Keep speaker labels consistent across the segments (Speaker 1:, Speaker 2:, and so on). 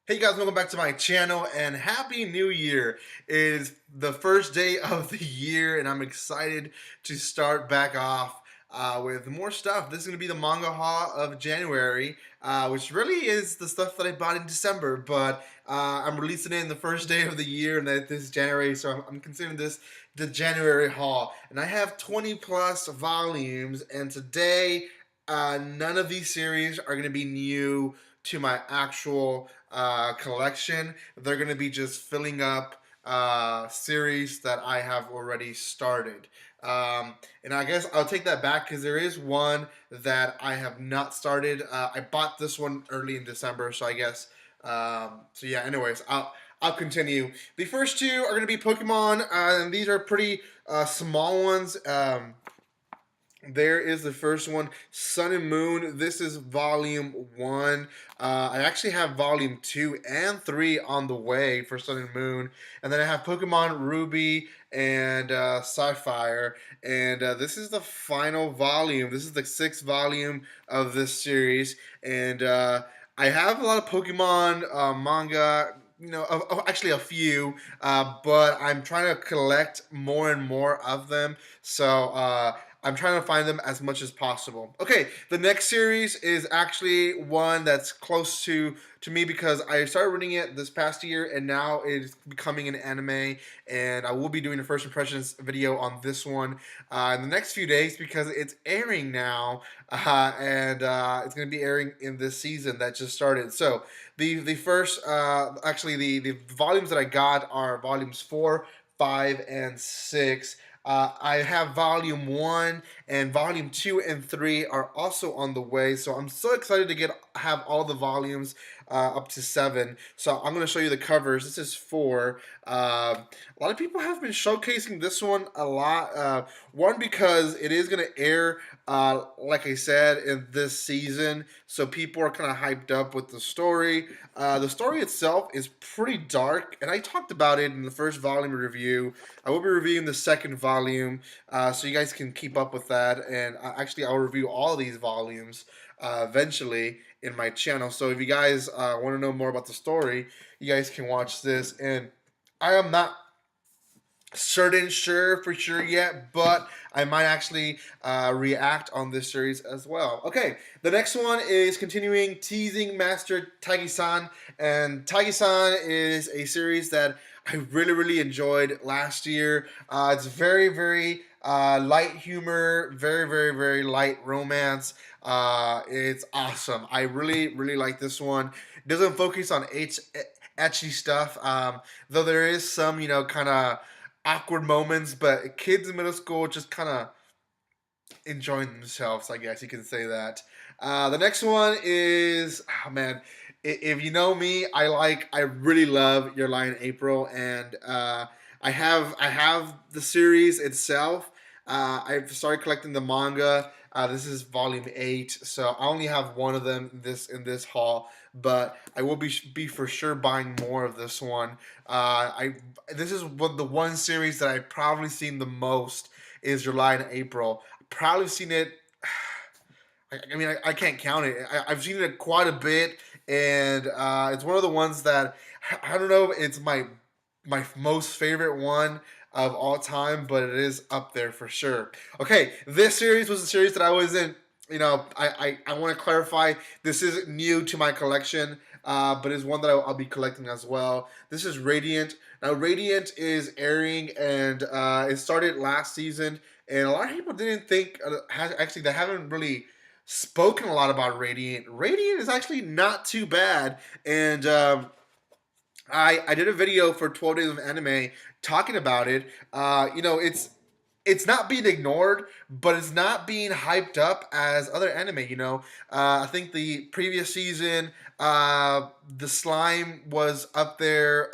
Speaker 1: Hey guys, welcome back to my channel and Happy New Year. It is the first day of the year and I'm excited to start back off with more stuff. This is going to be the manga haul of January, which really is the stuff that I bought in December, but I'm releasing it in the first day of the year and that this is January, so I'm considering this the January haul. And I have 20 plus volumes, and today none of these series are going to be new to my actual collection. They're going to be just filling up series that I have already started. And I guess I'll take that back because there is one that I have not started. I bought this one early in December, so I guess. So yeah. Anyways, I'll continue. The first two are going to be Pokemon, and these are pretty small ones. There is the first one, Sun and Moon. This is volume 1. I actually have volume 2 and 3 on the way for Sun and Moon. And then I have Pokemon Ruby and Sapphire. And this is the final volume. This is the 6th volume of this series. And I have a lot of Pokemon manga, actually a few, but I'm trying to collect more and more of them. So I'm trying to find them as much as possible. Okay, the next series is actually one that's close to me because I started reading it this past year and now it's becoming an anime, and I will be doing a first impressions video on this one in the next few days because it's airing now, and it's going to be airing in this season that just started. So the first actually the volumes that I got are volumes 4, 5, and 6. I have volume 1 and volume 2 and 3 are also on the way. So I'm so excited to have all the volumes up to 7. So I'm going to show you the covers. This is 4. A lot of people have been showcasing this one a lot. One, because it is going to air, like I said, in this season. So people are kind of hyped up with the story. The story itself is pretty dark, and I talked about it in the first volume review. I will be reviewing the second volume, so you guys can keep up with that. And actually, I'll review all these volumes eventually in my channel. So if you guys want to know more about the story, you guys can watch this. And I am not sure for sure yet, but I might actually react on this series as well. Okay, the next one is continuing Teasing Master Tagi-san, and Tagi-san is a series that I really enjoyed last year. It's very light humor, very light romance. It's awesome. I really like this one. It doesn't focus on etchy stuff, though there is some kind of awkward moments, but kids in middle school just kind of enjoying themselves, I guess you can say that. The next one is, oh man, if you know me, I really love Your Lie in April, and I have the series itself. I've started collecting the manga. This is volume 8, so I only have one of them in this haul, but I will be for sure buying more of this one. This is the one series that I've probably seen the most is Your Lie in April. I've probably seen it. I can't count it. I've seen it quite a bit, and it's one of the ones that I don't know. It's my most favorite one of all time, but it is up there for sure. Okay, this series was a series that I wasn't. I want to clarify. This is new to my collection, but it's one that I'll be collecting as well. This is Radiant. Now, Radiant is airing, and it started last season, and a lot of people didn't think. Actually, they haven't really spoken a lot about Radiant. Radiant is actually not too bad, and I did a video for 12 Days of Anime talking about it. It's not being ignored, but it's not being hyped up as other anime. I think the previous season, the slime was up there.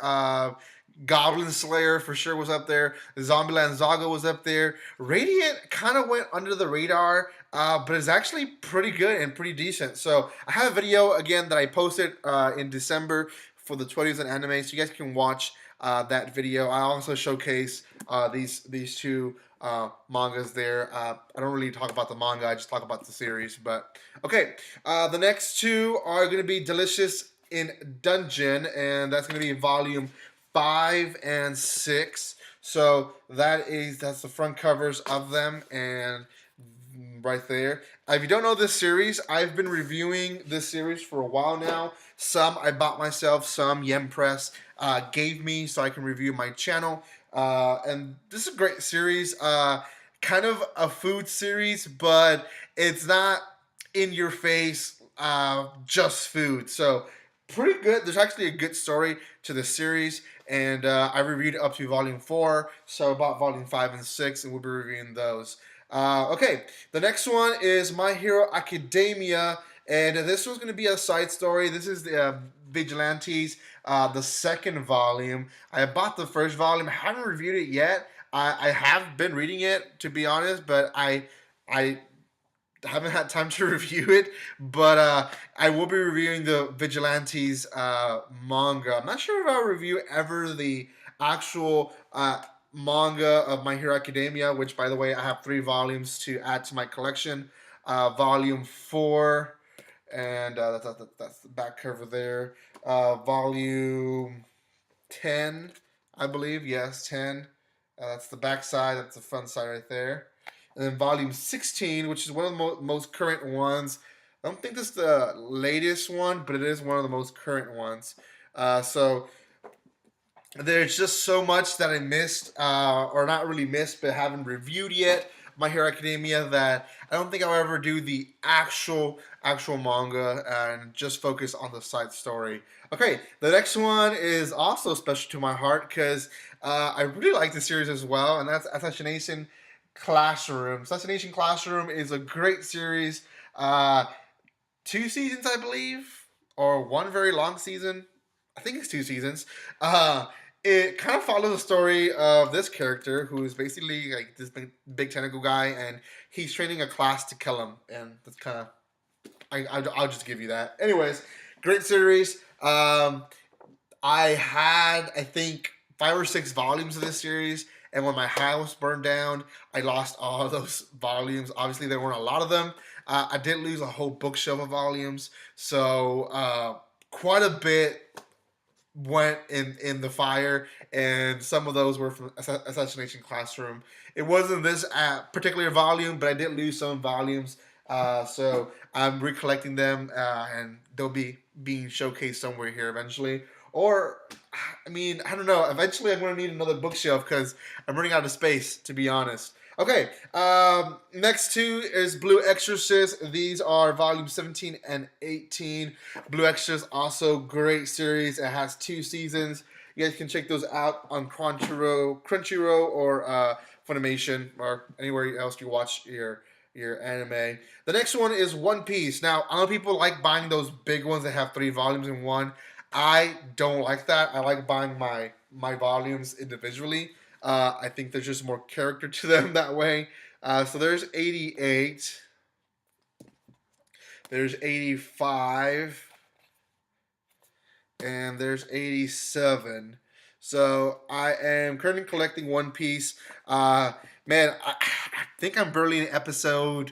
Speaker 1: Goblin Slayer for sure was up there. Zombieland Zaga was up there. Radiant kind of went under the radar, but it's actually pretty good and pretty decent. So I have a video again that I posted in December for the 20s and anime, so you guys can watch that video. I also showcase these two mangas there. I don't really talk about the manga, I just talk about the series. But okay, the next two are going to be Delicious in Dungeon, and that's going to be volume 5 and 6. So that's the front covers of them, and right there. If you don't know this series, I've been reviewing this series for a while now. Some I bought myself, some Yem Press gave me so I can review my channel. And this is a great series. Kind of a food series, but it's not in your face, just food. So pretty good. There's actually a good story to the series, and I reviewed up to volume 4, so about volume 5 and 6, and we'll be reviewing those. Okay, the next one is My Hero Academia, and this was going to be a side story. This is the Vigilantes, the second volume. I bought the first volume. I haven't reviewed it yet. I have been reading it, to be honest, but I haven't had time to review it. But I will be reviewing the Vigilantes manga. I'm not sure if I'll review ever the actual manga of My Hero Academia, which, by the way, I have 3 volumes to add to my collection. Volume 4, and that's the back cover there. Volume 10, I believe. Yes, 10. That's the back side. That's the front side right there. And then volume 16, which is one of the most current ones. I don't think this is the latest one, but it is one of the most current ones. So there's just so much that I missed, or not really missed, but haven't reviewed yet. My Hero Academia, that I don't think I'll ever do the actual manga and just focus on the side story. Okay, the next one is also special to my heart because I really like the series as well, and that's Assassination Classroom. Assassination Classroom is a great series. 2 seasons, I believe, or 1 very long season. I think it's 2 seasons. It kind of follows the story of this character who is basically like this big tentacle guy, and he's training a class to kill him. And that's kind of, I'll just give you that. Anyways, great series. I had, I think, 5 or 6 volumes of this series, and when my house burned down, I lost all of those volumes. Obviously, there weren't a lot of them. I did lose a whole bookshelf of volumes, so quite a bit went in the fire, and some of those were from Assassination Classroom. It wasn't this particular volume, but I did lose some volumes, so I'm recollecting them, and they'll be being showcased somewhere here eventually. Or, I mean, I don't know. Eventually, I'm going to need another bookshelf because I'm running out of space, to be honest. Okay, next 2 is Blue Exorcist. These are volumes 17 and 18. Blue Exorcist, also great series. It has 2 seasons. You guys can check those out on Crunchyroll or Funimation or anywhere else you watch your anime. The next one is One Piece. Now, a lot of people like buying those big ones that have 3 volumes in one. I don't like that. I like buying my volumes individually. I think there's just more character to them that way. So there's 88. There's 85. And there's 87. So I am currently collecting One Piece. Man, I think I'm barely in episode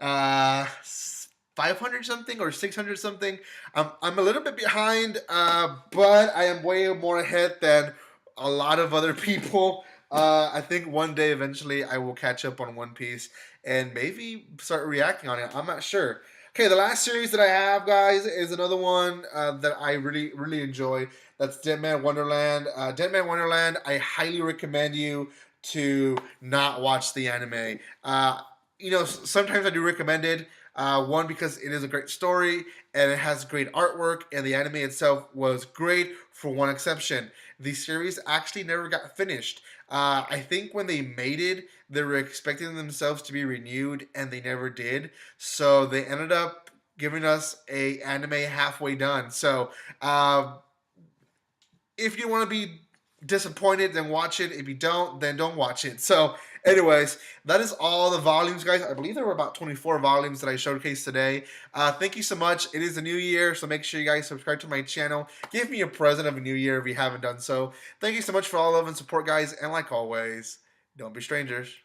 Speaker 1: 500 something or 600 something. I'm a little bit behind, but I am way more ahead than a lot of other people. I think one day eventually I will catch up on One Piece and maybe start reacting on it. I'm not sure. Okay, the last series that I have, guys, is another one that I really enjoy. That's Deadman Wonderland. Deadman Wonderland, I highly recommend you to not watch the anime. You know, sometimes I do recommend it. One, because it is a great story and it has great artwork, and the anime itself was great for one exception. The series actually never got finished. I think when they made it, they were expecting themselves to be renewed, and they never did. So they ended up giving us a anime halfway done. So if you want to be disappointed, then watch it. If you don't, then don't watch it. So anyways, that is all the volumes, guys. I believe there were about 24 volumes that I showcased today. Thank you so much. It is a new year, so make sure you guys subscribe to my channel. Give me a present of a new year if you haven't done so. Thank you so much for all love and support, guys. And like always, don't be strangers.